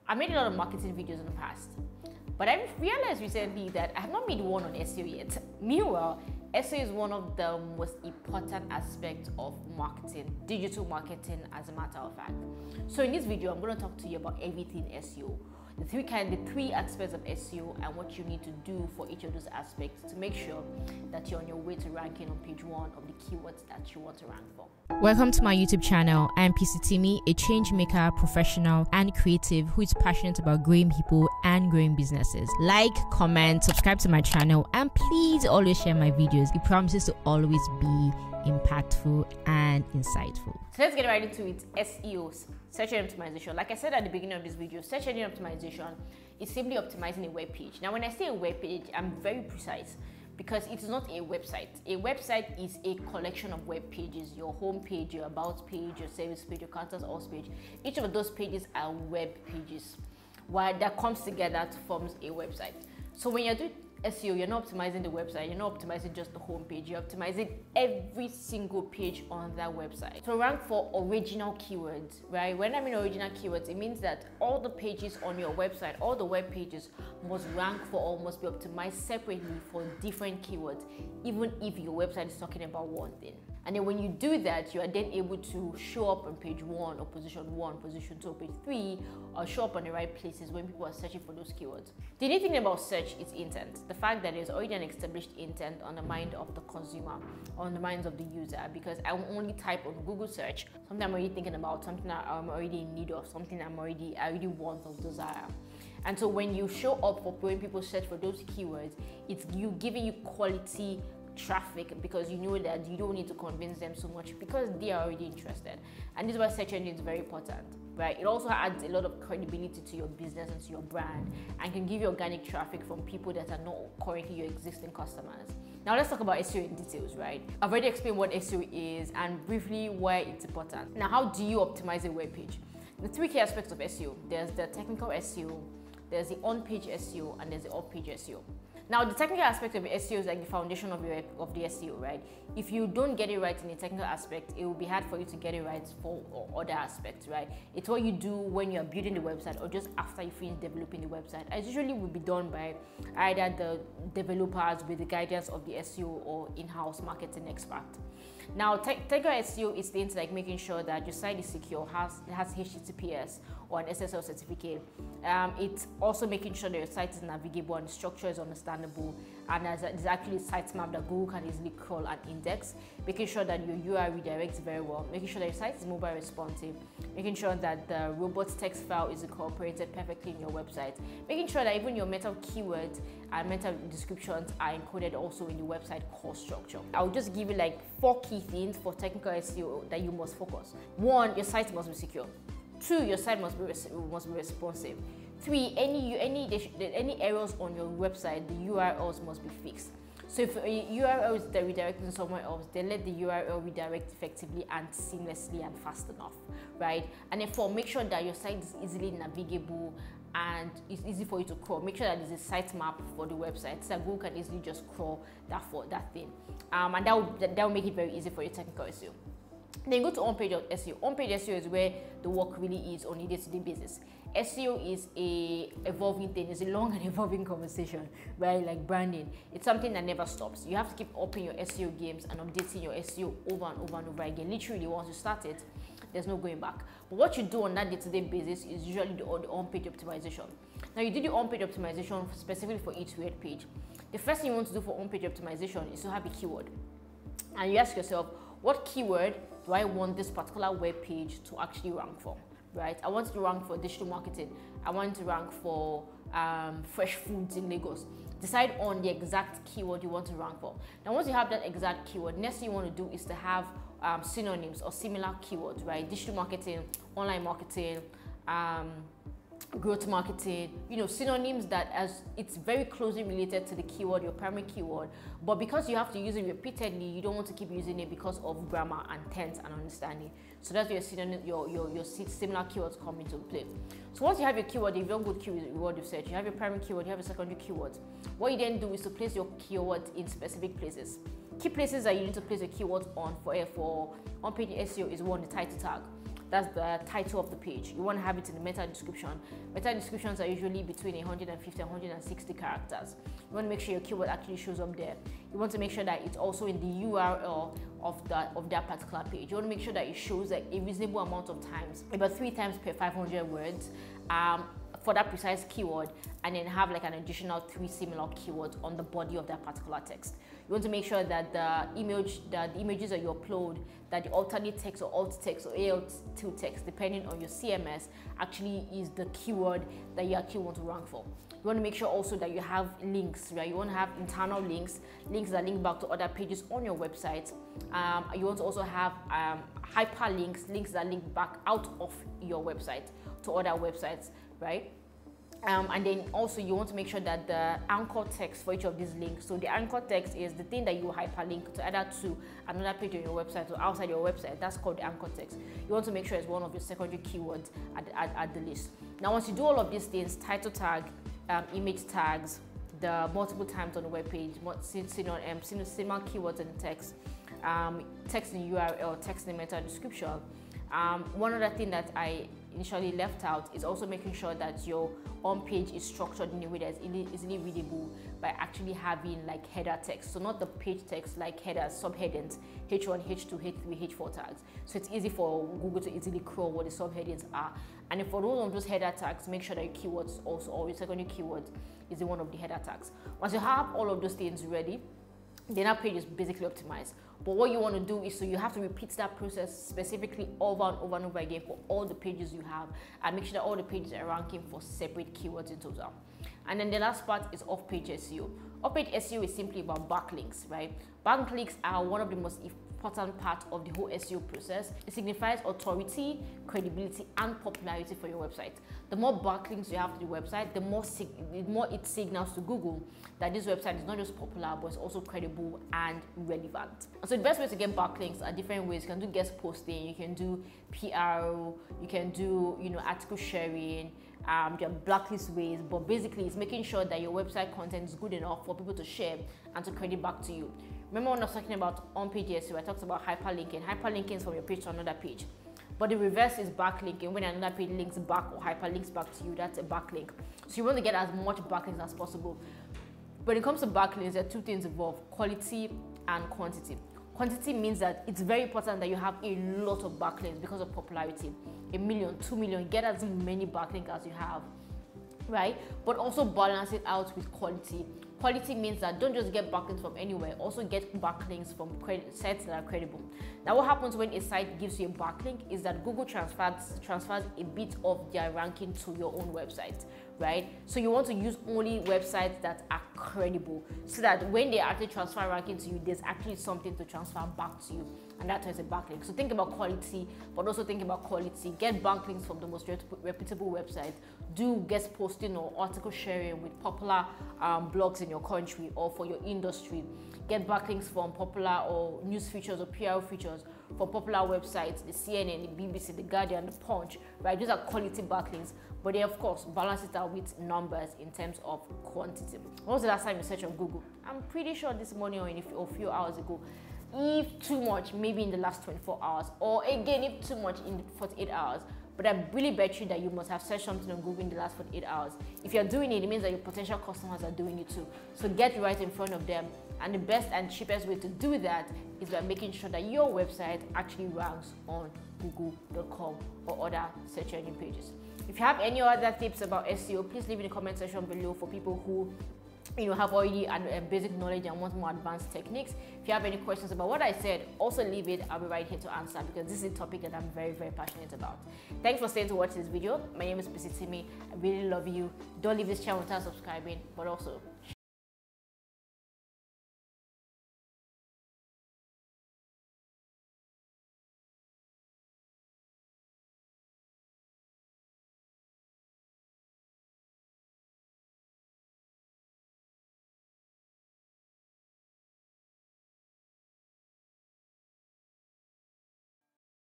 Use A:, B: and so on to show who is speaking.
A: I made a lot of marketing videos in the past, but I've realized recently that I have not made one on SEO yet. Meanwhile, SEO is one of the most important aspects of marketing, digital marketing as a matter of fact. So in this video, I'm going to talk to you about everything SEO, the three aspects of SEO and what you need to do for each of those aspects to make sure that you're on your way to ranking on page 1 of the keywords that you want to rank for.
B: Welcome to my YouTube channel. I am PC Timmy, a change maker, professional, and creative who is passionate about growing people and growing businesses. Like, comment, subscribe to my channel, and please always share my videos. It promises to always be impactful and insightful.
A: So let's get right into it. SEO, search engine optimization. Like I said at the beginning of this video, search engine optimization is simply optimizing a web page. Now, when I say a web page, I'm very precise because it's not a website. A website is a collection of web pages, your home page, your about page, your service page, your contact us page. Each of those pages are web pages, while that comes together to form a website. So when you're doing SEO, you're not optimizing the website, you're not optimizing just the home page, you're optimizing every single page on that website. So rank for original keywords, right? When I mean original keywords, it means that all the pages on your website, all the web pages must rank for or must be optimized separately for different keywords, even if your website is talking about one thing. And then when you do that, you are then able to show up on page 1 or position 1, position 2, or page 3, or show up on the right places when people are searching for those keywords. The neat thing about search is intent. The fact that there's already an established intent on the mind of the consumer, on the minds of the user, because I will only type on Google search something I'm already thinking about, something I'm already in need of, something I already want or desire. And so when you show up for when people search for those keywords, it's you giving you quality traffic because you know that you don't need to convince them so much because they are already interested. And this is why search engine is very important, right? It also adds a lot of credibility to your business and to your brand and can give you organic traffic from people that are not currently your existing customers. Now let's talk about SEO in details, right? I've already explained what SEO is and briefly why it's important. Now, how do you optimize a web page? The three key aspects of SEO. There's the technical SEO, there's the on-page SEO, and there's the off-page SEO. Now, the technical aspect of SEO is like the foundation of the SEO, right? If you don't get it right in the technical aspect, it will be hard for you to get it right for other aspects, right? It's what you do when you're building the website or just after you finish developing the website. As usually will be done by either the developers with the guidance of the SEO or in-house marketing expert. Now, technical SEO is things like making sure that your site is secure, it has HTTPS or an SSL certificate. It's also making sure that your site is navigable and the structure is understandable, and there's actually a sitemap that Google can easily crawl and index, making sure that your URL redirects very well, making sure that your site is mobile responsive, making sure that the robot text file is incorporated perfectly in your website, making sure that even your meta keywords and meta descriptions are encoded also in the website core structure. I'll just give you like 4 key things for technical SEO that you must focus. 1, your site must be secure. 2, your site must be responsive. 3, any errors on your website, the URLs must be fixed. So if a URL is redirecting somewhere else, then let the URL redirect effectively and seamlessly and fast enough, right? And then 4, make sure that your site is easily navigable and it's easy for you to crawl. Make sure that there's a sitemap for the website so that Google can easily just crawl that thing. And that will make it very easy for your technical SEO. Then go to on-page SEO. On-page SEO is where the work really is on a day-to-day basis. SEO is a evolving thing. It's a long and evolving conversation, right? Like branding. It's something that never stops. You have to keep upping your SEO games and updating your SEO over and over and over again. Literally, once you start it, there's no going back. But what you do on that day-to-day basis is usually the on-page optimization. Now, you do the on-page optimization specifically for each web page. The first thing you want to do for on-page optimization is to have a keyword. And you ask yourself, what keyword do I want this particular web page to actually rank for, right? I want it to rank for digital marketing. I want it to rank for fresh foods in Lagos. Decide on the exact keyword you want to rank for. Now, once you have that exact keyword, next thing you want to do is to have synonyms or similar keywords, right? Digital marketing, online marketing, growth marketing, synonyms that as it's very closely related to the keyword, your primary keyword, but because you have to use it repeatedly, you don't want to keep using it because of grammar and tense and understanding. So that's where your similar keywords come into play. So once you have your keyword, if you don't go to keyword research, you have your primary keyword, you have your secondary keywords. What you then do is to place your keywords in specific places. Key places that you need to place your keywords on for on-page SEO is 1, the title tag. That's the title of the page. You want to have it in the meta description. Meta descriptions are usually between 150 and 160 characters. You want to make sure your keyword actually shows up there. You want to make sure that it's also in the URL of that particular page. You want to make sure that it shows like a reasonable amount of times, about 3 times per 500 words, for that precise keyword, and then have like an additional 3 similar keywords on the body of that particular text. You want to make sure that the images that you upload, that the alternate text or alt text or alt text, depending on your CMS, actually is the keyword that you actually want to rank for. You want to make sure also that you have links, right? You want to have internal links that link back to other pages on your website. You want to also have hyperlinks, links that link back out of your website to other websites, right? And then also you want to make sure that the anchor text for each of these links, so the anchor text is the thing that you hyperlink to either to another page on your website or outside your website. That's called the anchor text. You want to make sure it's one of your secondary keywords at the list. Now, once you do all of these things, title tag, image tags, the multiple times on the web page, similar keywords in the text, text in URL, text in the meta description. One other thing that I initially left out is also making sure that your on-page is structured in a way that's easily readable by actually having like header text. So not the page text, like headers, subheadings, H1, H2, H3, H4 tags. So it's easy for Google to easily crawl what the subheadings are. And if for those header tags, make sure that your keywords also, or your secondary keyword is in one of the header tags. Once you have all of those things ready, then that page is basically optimized. But what you want to do is, so you have to repeat that process specifically over and over and over again for all the pages you have, and make sure that all the pages are ranking for separate keywords in total. And then the last part is off-page SEO. Off-page SEO is simply about backlinks, right? Backlinks are one of the most important parts of the whole SEO process. It signifies authority, credibility, and popularity for your website. The more backlinks you have to the website, the more it signals to Google that this website is not just popular, but it's also credible and relevant. So the best way to get backlinks are different ways. You can do guest posting, you can do PR, you can do article sharing. There are blacklist ways, but basically it's making sure that your website content is good enough for people to share and to credit back to you. Remember when I was talking about on-page SEO, I talked about hyperlinking. Hyperlinking is from your page to another page. But the reverse is backlinking. When another page links back or hyperlinks back to you, that's a backlink. So you want to get as much backlinks as possible. When it comes to backlinks, there are 2 things involved: quality and quantity. Quantity means that it's very important that you have a lot of backlinks because of popularity. 1 million, 2 million, get as many backlinks as you have, right? But also balance it out with quality. Quality means that don't just get backlinks from anywhere, also get backlinks from sites that are credible. Now, what happens when a site gives you a backlink is that Google transfers a bit of their ranking to your own website, right? So you want to use only websites that are credible, so that when they actually transfer ranking to you, there's actually something to transfer back to you, and that is a backlink. So think about quality, but also think about quality. Get backlinks from the most reputable websites. Do guest posting or article sharing with popular blogs in your country or for your industry. Get backlinks from popular or news features or PR features for popular websites, the CNN, the BBC, the Guardian, the Punch, right? These are quality backlinks, but they of course balance it out with numbers in terms of quantity. When was the last time you searched on Google? I'm pretty sure this morning or a few hours ago. If too much, maybe in the last 24 hours, or again, if too much in 48 hours. But I really bet you that you must have searched something on Google in the last 48 hours. If you're doing it, it means that your potential customers are doing it too. So get right in front of them. And the best and cheapest way to do that is by making sure that your website actually ranks on google.com or other search engine pages. If you have any other tips about SEO, please leave in the comment section below for people who have already a basic knowledge and want more advanced techniques. If you have any questions about what I said, also leave it. I'll be right here to answer, because this is a topic that I'm very, very passionate about. Thanks for staying to watch this video. My name is Timi. I really love you. Don't leave this channel without subscribing, but also